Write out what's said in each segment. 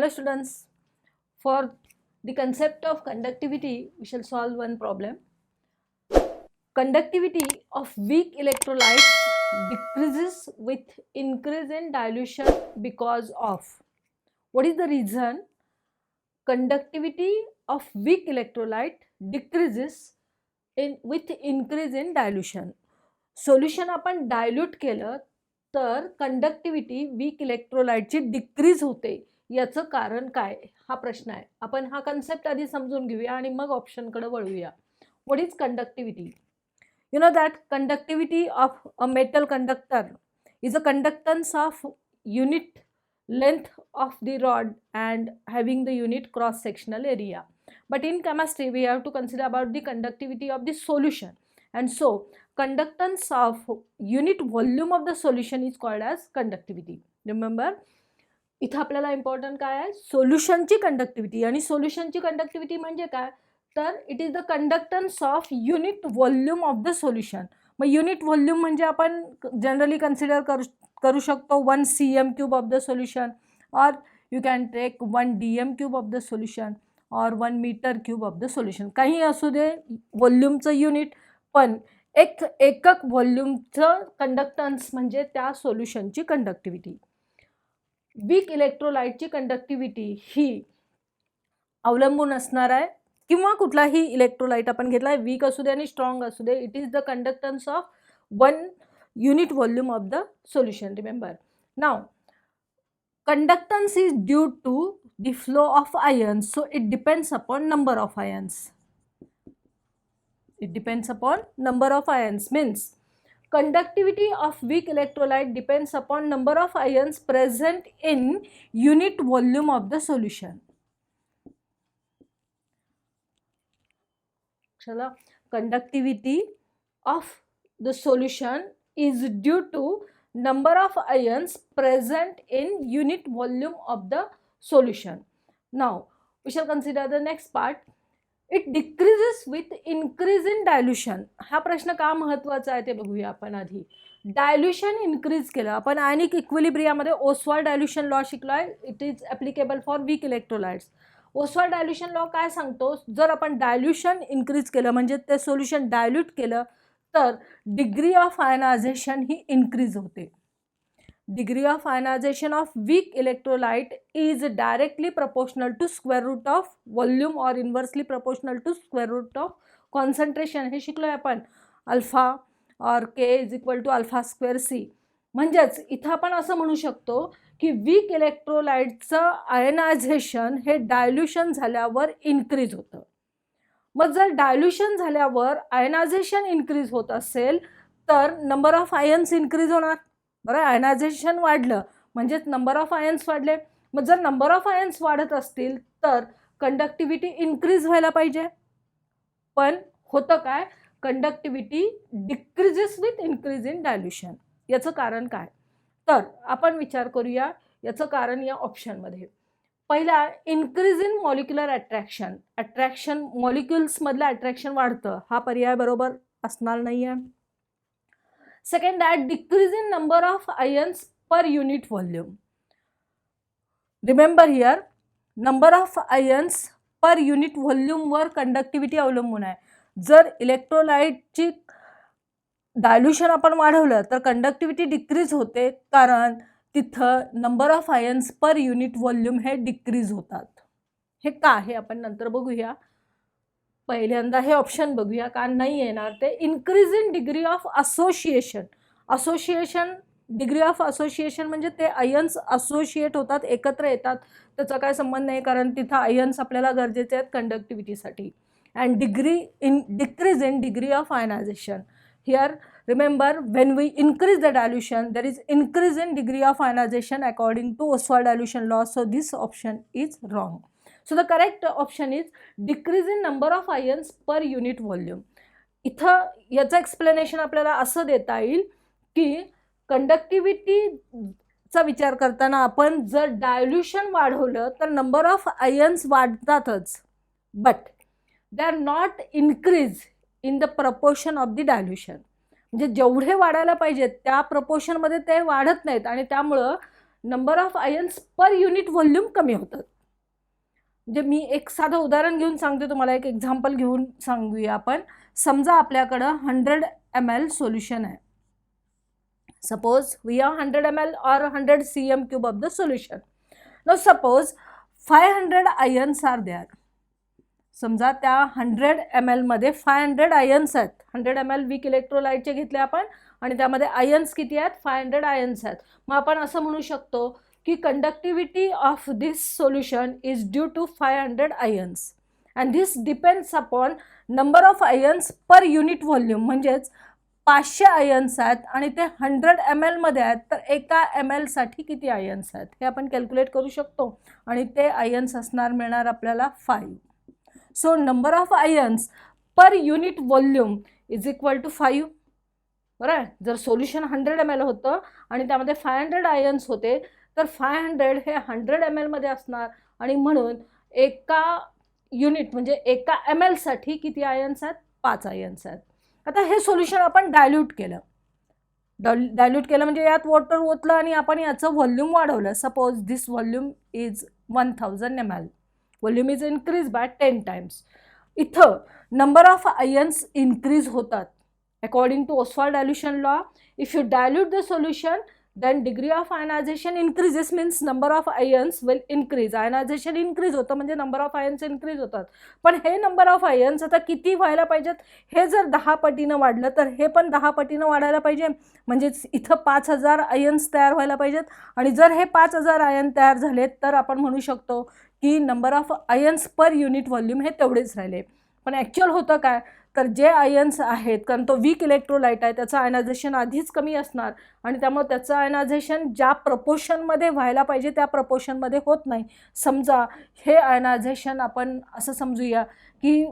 Hello students, for the concept of conductivity, we shall solve one problem. Conductivity of weak electrolytes decreases with increase in dilution because of. What is the reason? Conductivity of weak electrolyte decreases with increase in dilution. Solution आपण dilute केलं तर conductivity weak इलेक्ट्रोलाइटची decrease होते. याचं कारण काय हा प्रश्न आहे. आपण हा कन्सेप्ट आधी समजून घेऊया आणि मग ऑप्शनकडे वळूया. What is conductivity? You know that conductivity of a metal conductor is a conductance of unit length of the rod and having the unit cross sectional area. But in chemistry we have to consider about the conductivity of the solution, and so conductance of unit volume of the solution is called as conductivity. Remember, इथं आपल्याला important काय आहे? सोल्युशनची conductivity. आणि सोल्युशनची conductivity म्हणजे काय? तर it is the conductance of unit volume of the solution. मग युनिट व्हॉल्यूम म्हणजे आपण जनरली कन्सिडर करू शकतो 1 cm³ ऑफ द सोल्युशन, और you can take 1 dm³ of the solution, और 1 m³ ऑफ द सोल्युशन. काही असू दे व्हॉल्यूमचं युनिट, पण एकक व्हॉल्यूमचं कंडक्टन्स म्हणजे त्या सोल्युशनची कंडक्टिव्हिटी. वीक इलेक्ट्रोलाइटची कंडक्टिव्हिटी ही अवलंबून असणार आहे, किंवा कुठलाही इलेक्ट्रोलाइट आपण घेतला, वीक असू दे आणि स्ट्रॉंग असू दे, it is the conductance of 1 unit volume of the solution. Remember, now conductance is due to the flow of ions, so it depends upon number of ions. It depends upon number of ions, means conductivity of weak electrolyte depends upon number of ions present in unit volume of the solution. Conductivity of the solution is due to number of ions present in unit volume of the solution. Now we shall consider the next part. It decreases with increase in dilution. हा प्रश्न का महत्त्वाचा आहे ते बघूया आपण. आधी dilution increase केलं आपण. आयनिक इक्विलिब्रियामध्ये ओस्वाल्ड डायल्यूशन लॉ शिकलोय. It is applicable for weak electrolytes. Ostwald dilution law काय सांगतो? जर आपण डायल्यूशन इन्क्रीज केलं म्हणजे ते सोल्युशन डायल्यूट केलं तर डिग्री ऑफ आयनायझेशन ही इन्क्रीज होते. Degree of ionization of weak electrolyte is directly proportional to square root of volume और inversely proportional to square root of concentration. हे शिकलोय आपण. अल्फा और के इज इक्वल टू α²c. म्हणजेच इथं आपण असं म्हणू शकतो की वीक इलेक्ट्रोलाइटचं आयनायझेशन हे डायल्यूशन झाल्यावर इन्क्रीज होतं. मग जर डायल्यूशन झाल्यावर आयनायझेशन इन्क्रीज होत असेल तर नंबर ऑफ आयन्स इन्क्रीज होणार. बरं, आयनायझेशन वाढलं म्हणजेच नंबर ऑफ आयन्स वाढले. मग जर नंबर ऑफ आयन्स वाढत असतील तर कंडक्टिव्हिटी इन्क्रीज व्हायला पाहिजे. पण होतं काय? Conductivity decreases with increase in dilution. याचं कारण काय? तर आपण विचार करूया याचं कारण या ऑप्शनमध्ये. पहिला, increase in molecular attraction. Attraction मॉलिक्युल्समधलं अट्रॅक्शन वाढतं. हा पर्याय बरोबर असणार नाही आहे. Second, that decrease in number of ions per unit volume. Remember here, number of ions per unit व्हॉल्यूमवर कंडक्टिव्हिटी अवलंबून आहे. जर इलेक्ट्रोलाइटची डायल्यूशन आपण वाढवलं तर कंडक्टिव्हिटी डिक्रीज होते, कारण तिथं number of ions per unit volume हे डिक्रीज होतात. हे का हे आपण नंतर बघूया. पहिल्यांदा हे ऑप्शन बघूया का नाही येणार ते. Increase in degree of association. Association, degree of association म्हणजे ते आयन्स असोसिएट होतात, एकत्र येतात. त्याचा काय संबंध नाही, कारण तिथं आयन्स आपल्याला गरजेचे आहेत कंडक्टिव्हिटीसाठी. And decrease in degree of ionization. Here remember, when we increase the dilution there is increase in degree of ionization according to Ostwald dilution law, so this option is wrong. So the correct option is decrease in number of ions per unit volume. इथं याचं explanation आपल्याला असं देता येईल की कंडक्टिव्हिटीचा विचार करताना आपण जर डायल्यूशन वाढवलं तर नंबर ऑफ आयन्स वाढतातच, but they are not increase in the proportion of the dilution. म्हणजे जेवढे वाढायला पाहिजेत त्या प्रपोर्शनमध्ये ते वाढत नाहीत आणि त्यामुळं number of ions per unit volume कमी होतात. म्हणजे मी एक साधं उदाहरण घेऊन सांगते तुम्हाला, एक एक्झाम्पल घेऊन सांगूया आपण. समजा आपल्याकडं 100 ml सोल्युशन आहे. Suppose we have 100 ml or 100 cm cube of the solution. Now suppose 500 ions are there. समजा त्या 100 ml मध्ये 500 आयन्स आहेत. 100 ml वीक इलेक्ट्रोलाइटचे घेतले आपण आणि त्यामध्ये आयन्स किती आहेत? 500 आयन्स आहेत. मग आपण असं म्हणू शकतो की conductivity of this solution is due to 500 ions and this depends upon number of ions per unit volume. म्हणजेच 500 आयन्स आहेत आणि ते 100 ml मध्ये आहेत, तर एका ml साठी किती आयन्स आहेत हे आपण कॅल्क्युलेट करू शकतो आणि ते आयन्स असणार मिळणार आपल्याला 5. So number of ions per unit volume is equal to 5. बरं आहे. जर सोल्युशन 100 ml होतं आणि त्यामध्ये 500 आयन्स होते, तर 500 हे 100 ml मध्ये असणार आणि म्हणून एका युनिट म्हणजे एका ml साठी किती आयन्स आहेत? 5 आयन्स आहेत. आता हे सोल्युशन आपण डायल्यूट केलं. डायल्यूट केलं म्हणजे यात वॉटर ओतलं आणि आपण याचं व्हॉल्यूम वाढवलं. Suppose this volume is 1000 ml. Volume is increase by 10 times. इथं नंबर ऑफ आयन्स इन्क्रीज होतात. According to Ostwald dilution law, if you dilute the solution then degree of ionization increases, means number of ions will increase. Ionization increase होतं म्हणजे number of ions increase होतात. पण हे number of ions आता किती व्हायला पाहिजेत? हे जर 10 पटीनं वाढलं तर हे पण 10 पटीनं वाढायला पाहिजे. म्हणजेच इथं 5000 आयन्स तयार व्हायला पाहिजेत आणि जर हे 5000 आयन तयार झाले तर आपण म्हणू शकतो की number of ions per unit volume हे तेवढेच राहिले. पण ॲक्च्युअल होतं काय? तर जे आयन्स आहेत, कारण तो वीक इलेक्ट्रोलाइट आहे, त्याचं आयनायझेशन आधीच कमी असणार आणि त्यामुळे त्याचं आयनायझेशन ज्या प्रपोर्शनमध्ये व्हायला पाहिजे त्या प्रपोर्शनमध्ये होत नाही. समजा हे आयनायझेशन आपण असं समजूया की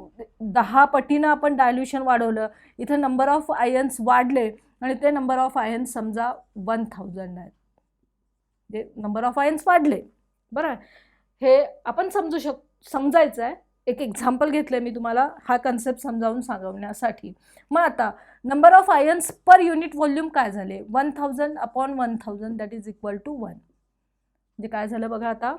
10 पटीनं आपण डायल्यूशन वाढवलं. इथं नंबर ऑफ आयन्स वाढले आणि ते नंबर ऑफ आयन्स समजा 1000 आहेत. जे नंबर ऑफ आयन्स वाढले. बरं, हे आपण समजायचं आहे. एक एक्झाम्पल घेतलं आहे मी तुम्हाला हा कन्सेप्ट समजावून सांगण्यासाठी. मग आता number of ions per unit volume काय झाले? 1000 upon 1000 that is equal to 1. म्हणजे काय झालं बघा. आता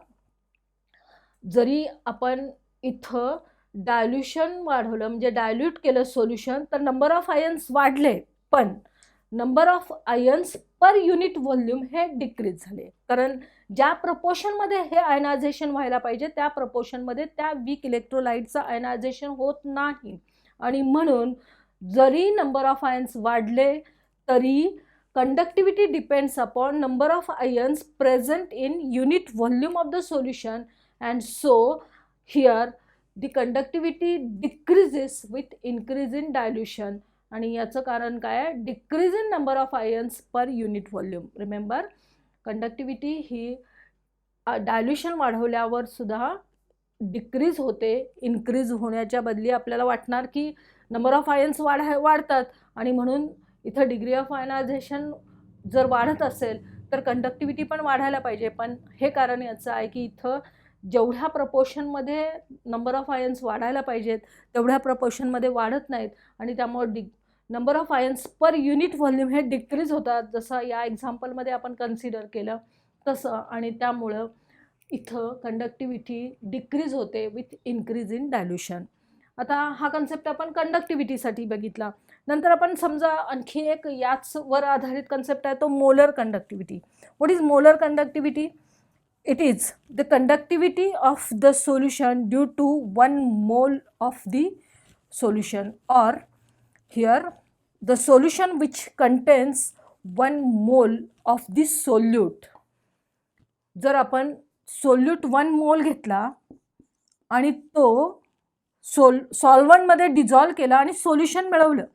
जरी आपण इथं डायल्यूशन वाढवलं म्हणजे डायल्यूट केलं सोल्युशन, तर नंबर ऑफ आयन्स वाढले, पण number of ions per unit volume हे डिक्रीज झाले. कारण ज्या प्रपोर्शनमध्ये हे आयनायझेशन व्हायला पाहिजे त्या प्रपोर्शनमध्ये त्या वीक इलेक्ट्रोलाइटचं आयनायझेशन होत नाही आणि म्हणून जरी नंबर ऑफ आयन्स वाढले तरी conductivity depends upon number of ions present in unit volume of the solution and so here the conductivity decreases with increase in dilution. आणि याचं कारण काय आहे? Decrease in number of ions per unit volume. Remember, conductivity ही dilution वाढवल्यावर सुद्धा decrease होते. Increase होण्याच्या बदली आपल्याला वाटणार की नंबर ऑफ आयन्स वाढतात आणि म्हणून इथं डिग्री ऑफ आयनायझेशन जर वाढत असेल तर कंडक्टिव्हिटी पण वाढायला पाहिजे. पण हे कारण याचं आहे की इथं जेवढ्या प्रपोर्शनमध्ये नंबर ऑफ आयन्स वाढायला पाहिजेत तेवढ्या प्रपोर्शनमध्ये वाढत नाहीत आणि त्यामुळे number of ions per unit volume हे डिक्रीज होतात, जसं या एक्झाम्पलमध्ये आपण कन्सिडर केलं तसं. आणि त्यामुळं इथं कंडक्टिव्हिटी डिक्रीज होते विथ इन्क्रीज इन डायल्यूशन. आता हा कन्सेप्ट आपण कंडक्टिव्हिटीसाठी बघितला. नंतर आपण समजा आणखी एक याचवर आधारित कन्सेप्ट आहे तो molar conductivity. What is molar conductivity? It is the conductivity of the solution due to 1 mole of the solution, or here the solution which contains 1 mole of the solute. जर आपण सोल्यूट 1 मोल घेतला आणि तो सॉल्व्हंटमध्ये dissolve केला आणि solution मिळवलं,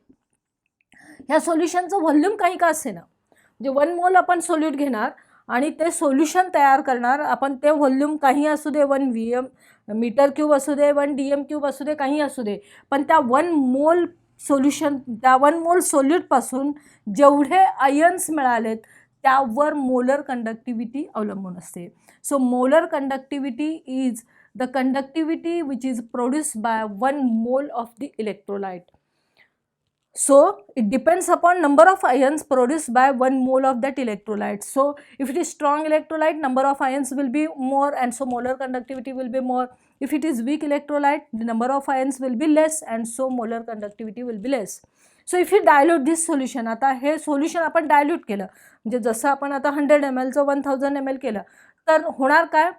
ह्या सोल्युशनचं व्हॉल्यूम काही का असेना, म्हणजे 1 मोल आपण सोल्यूट घेणार आणि ते सोल्युशन तयार करणार. आपण ते व्हॉल्यूम काही असू दे, 1 VM मीटर क्यूब असू दे, 1 DM क्यूब असू दे, काही असू दे, पण त्या 1 मोल सोल्युशन, त्या 1 मोल सोल्यूटपासून जेवढे आयन्स मिळालेत त्यावर मोलर कंडक्टिव्हिटी अवलंबून असते. So molar conductivity is the conductivity which is produced by 1 mole of the electrolyte. So it depends upon number of ions produced by 1 mole of that electrolyte. So if it is strong electrolyte, number of ions will be more, and so molar conductivity will be more. If it is weak electrolyte, the number of ions will be less, and so molar conductivity will be less. So if you dilute this solution, आता हे solution आपण dilute केलं, म्हणजे जसं आपण आता 100 ml चं 1000 ml केलं, तर होणार काय,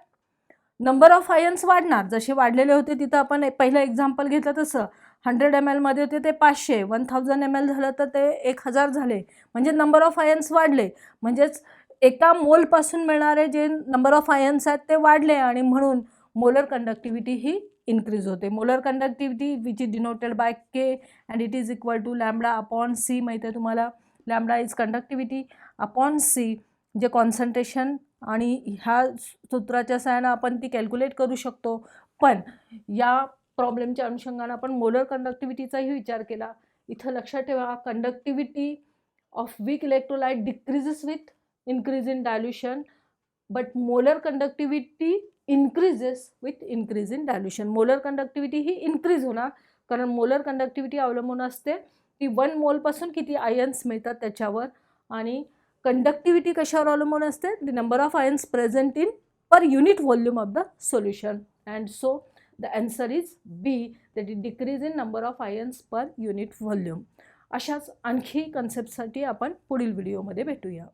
नंबर ऑफ आयन्स वाढणार. जसे वाढलेले होते तिथं आपण पहिलं एक्झाम्पल घेतलं तसं 100 ml मध्ये होते ते 500, 1000 ml झालं तर ते 1000 झाले, म्हणजे नंबर ऑफ आयन्स वाढले, म्हणजेच एका मोलपासून मिळणारे जे नंबर ऑफ आयन्स आहेत ते वाढले, आणि म्हणून मोलर कंडक्टिव्हिटी ही इन्क्रीज होते. Molar conductivity which is denoted by K and it is equal to lambda upon C. माहिती आहे तुम्हाला, lambda is conductivity upon C, जे कॉन्सन्ट्रेशन, आणि ह्या सूत्राच्या सहाय्यानं आपण ती कॅल्क्युलेट करू शकतो. पण या प्रॉब्लेमच्या अनुषंगानं आपण मोलर कंडक्टिव्हिटीचाही विचार केला. इथं लक्षात ठेवा, conductivity of weak electrolyte decreases with increase in dilution, but molar conductivity increases with increase in dilution. molar conductivity he increase होणार, कारण मोलर कंडक्टिव्हिटी अवलंबून असते ती 1 मोल पासून किती आयन्स मिळतात त्याच्यावर, आणि कंडक्टिव्हिटी कशावर अवलंबून असते, the number of ions present in per unit volume of the solution. And so the answer is B, that is decrease in number of ions per unit volume. अशाच आणखी कन्सेप्टसाठी आपण पुढील व्हिडिओमध्ये भेटूया.